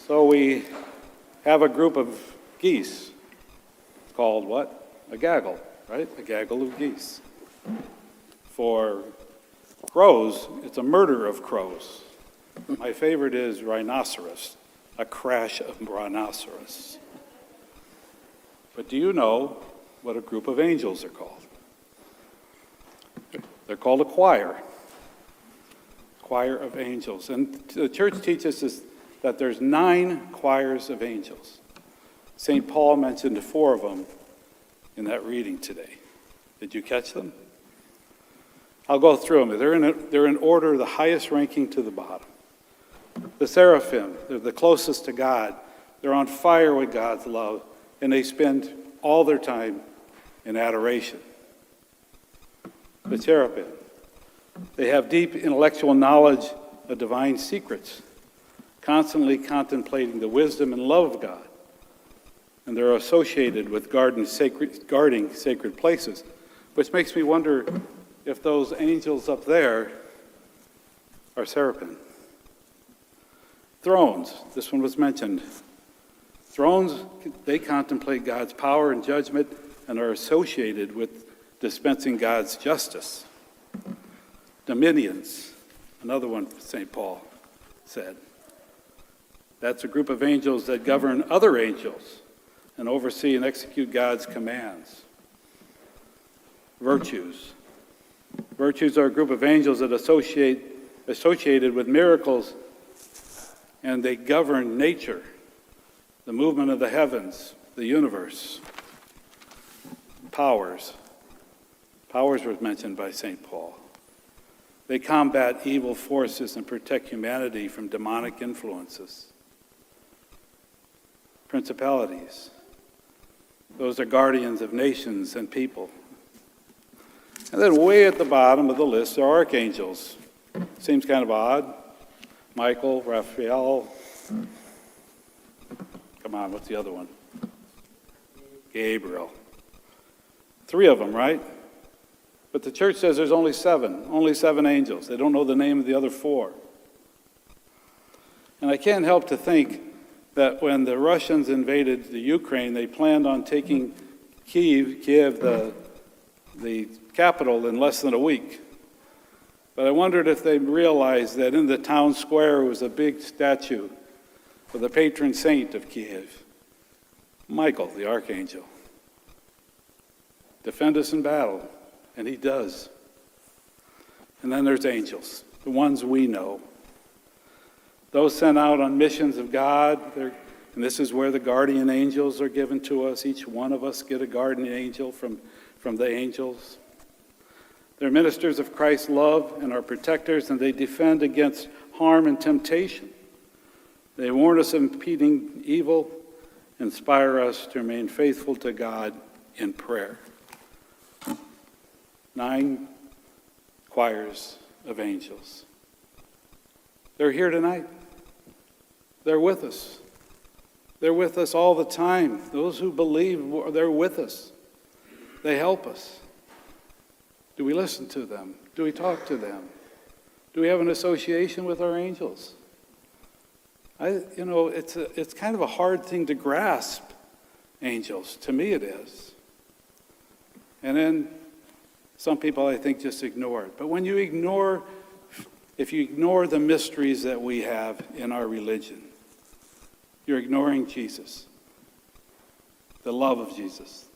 So we have a group of geese called what? A gaggle, right? A gaggle of geese. For crows, it's a murder of crows. My favorite is rhinoceros, a crash of rhinoceros. But do you know what a group of angels are called? They're called a choir. Choir of angels. And the church teaches us that there's 9 choirs of angels. St. Paul mentioned 4 of them in that reading today. Did you catch them? I'll go through them. They're in order, the highest ranking to the bottom. The seraphim, they're the closest to God. They're on fire with God's love, and they spend all their time in adoration. The cherubim, they have deep intellectual knowledge of divine secrets, constantly contemplating the wisdom and love of God. And they're associated with guarding sacred places, which makes me wonder if those angels up there are seraphim. Thrones, this one was mentioned. Thrones, they contemplate God's power and judgment and are associated with dispensing God's justice. Dominions, another one St. Paul said. That's a group of angels that govern other angels and oversee and execute God's commands. Virtues. Virtues are a group of angels that associated with miracles, and they govern nature, the movement of the heavens, the universe. Powers. Powers was mentioned by St. Paul. They combat evil forces and protect humanity from demonic influences. Principalities. Those are guardians of nations and people. And then way at the bottom of the list are archangels. Seems kind of odd. Michael, Raphael. Come on, what's the other one? Gabriel. 3 of them, right? But the church says there's only 7 angels. They don't know the name of the other 4. And I can't help to think that when the Russians invaded the Ukraine, they planned on taking Kiev, the capital, in less than a week. But I wondered if they realized that in the town square was a big statue of the patron saint of Kiev, Michael, the archangel. Defend us in battle, and he does. And then there's angels, the ones we know. Those sent out on missions of God, and this is where the guardian angels are given to us. Each one of us get a guardian angel from the angels. They're ministers of Christ's love and are protectors, and they defend against harm and temptation. They warn us of impeding evil, inspire us to remain faithful to God in prayer. 9 choirs of angels. They're here tonight. They're with us. They're with us all the time. Those who believe, they're with us. They help us. Do we listen to them? Do we talk to them? Do we have an association with our angels? It's kind of a hard thing to grasp, angels. To me it is. And then some people, I think, just ignore it. But if you ignore the mysteries that we have in our religion, you're ignoring Jesus, the love of Jesus,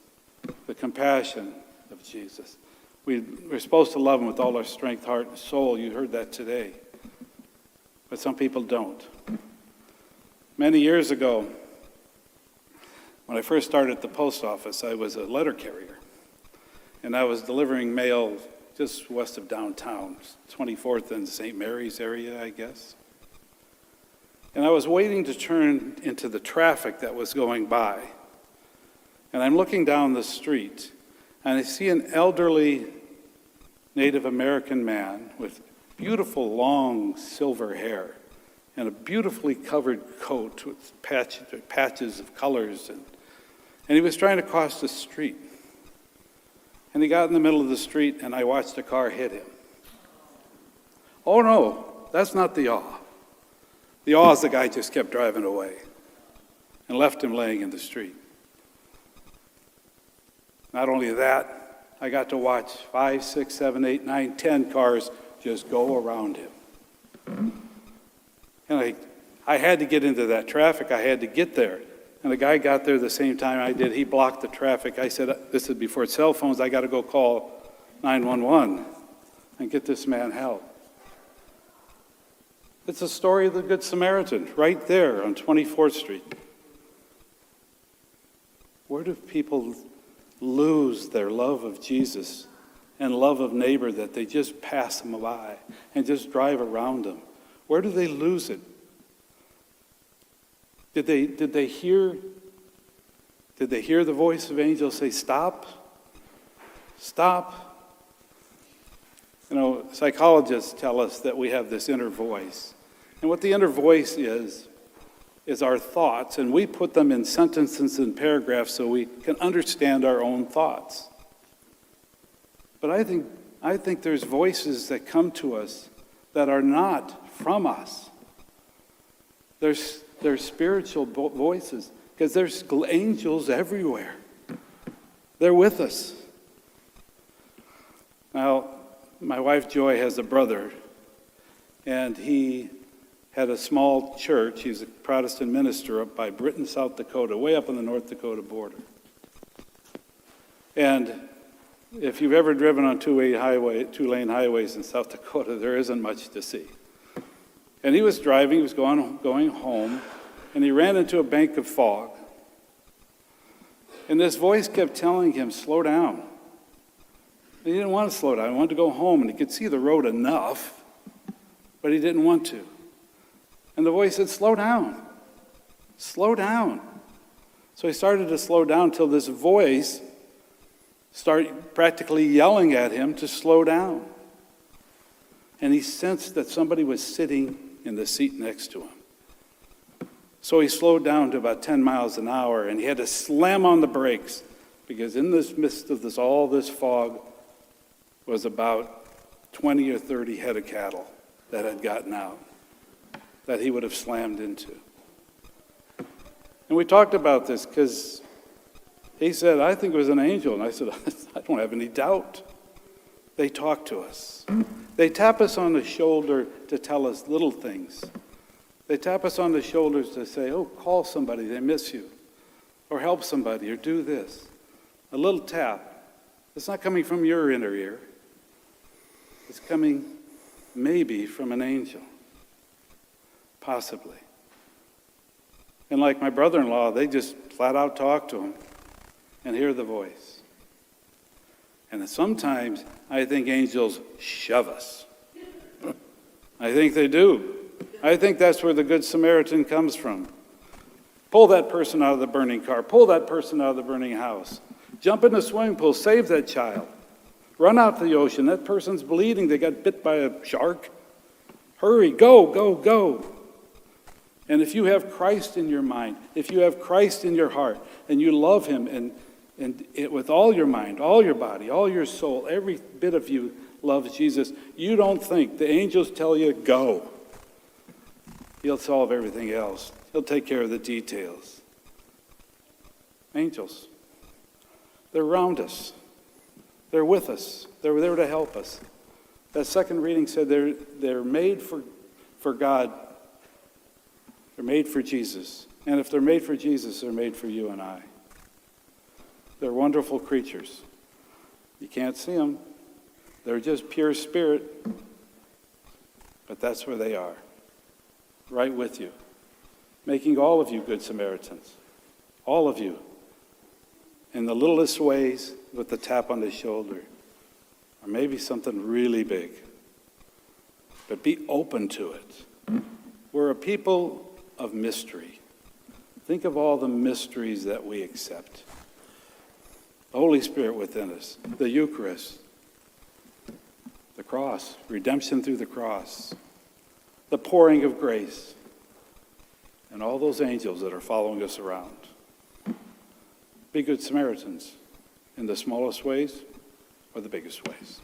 the compassion of Jesus. We're supposed to love him with all our strength, heart, and soul. You heard that today. But some people don't. Many years ago, when I first started at the post office, I was a letter carrier. And I was delivering mail just west of downtown, 24th and St. Mary's area, I guess. And I was waiting to turn into the traffic that was going by. And I'm looking down the street, and I see an elderly Native American man with beautiful long silver hair and a beautifully covered coat with patches of colors. And he was trying to cross the street. And he got in the middle of the street, and I watched a car hit him. Oh no, that's not the awe. The Oz, the guy just kept driving away and left him laying in the street. Not only that, I got to watch 5, 6, 7, 8, 9, 10 cars just go around him. And I had to get into that traffic. I had to get there. And the guy got there the same time I did. He blocked the traffic. I said, this is before cell phones. I got to go call 911 and get this man help. It's a story of the Good Samaritan right there on 24th Street. Where do people lose their love of Jesus and love of neighbor that they just pass them by and just drive around them? Where do they lose it? Did they hear the voice of angels say, stop? Stop? You know, psychologists tell us that we have this inner voice. And what the inner voice is our thoughts, and we put them in sentences and paragraphs so we can understand our own thoughts. But I think there's voices that come to us that are not from us. There's spiritual voices, because there's angels everywhere. They're with us. Now, my wife Joy has a brother, and he had a small church. He's a Protestant minister up by Britain, South Dakota, way up on the North Dakota border. And if you've ever driven on two-lane highways in South Dakota, there isn't much to see. And he was driving, he was going home, and he ran into a bank of fog. And this voice kept telling him, slow down. He didn't want to slow down. He wanted to go home, and he could see the road enough, but he didn't want to. And the voice said, slow down. Slow down. So he started to slow down until this voice started practically yelling at him to slow down. And he sensed that somebody was sitting in the seat next to him. So he slowed down to about 10 miles an hour, and he had to slam on the brakes, because in this midst of all this fog was about 20 or 30 head of cattle that had gotten out, that he would have slammed into. And we talked about this because he said, I think it was an angel. And I said, I don't have any doubt. They talk to us. They tap us on the shoulder to tell us little things. They tap us on the shoulders to say, oh, call somebody, they miss you. Or help somebody, or do this. A little tap. It's not coming from your inner ear. It's coming maybe from an angel. Possibly. And like my brother-in-law, they just flat out talk to him and hear the voice. And sometimes I think angels shove us. I think they do. I think that's where the Good Samaritan comes from. Pull that person out of the burning car. Pull that person out of the burning house. Jump in the swimming pool. Save that child. Run out to the ocean. That person's bleeding. They got bit by a shark. Hurry. Go, go, go. And if you have Christ in your mind, if you have Christ in your heart, and you love him and with all your mind, all your body, all your soul, every bit of you loves Jesus, you don't think the angels tell you, go. He'll solve everything else. He'll take care of the details. Angels. They're around us. They're with us. They're there to help us. That second reading said they're made for God. They're made for Jesus. And if they're made for Jesus, they're made for you and I. They're wonderful creatures. You can't see them. They're just pure spirit. But that's where they are. Right with you. Making all of you good Samaritans. All of you. In the littlest ways, with the tap on the shoulder. Or maybe something really big. But be open to it. We're a people of mystery. Think of all the mysteries that we accept. The Holy Spirit within us, the Eucharist, the cross, redemption through the cross, the pouring of grace, and all those angels that are following us around. Be good Samaritans in the smallest ways or the biggest ways.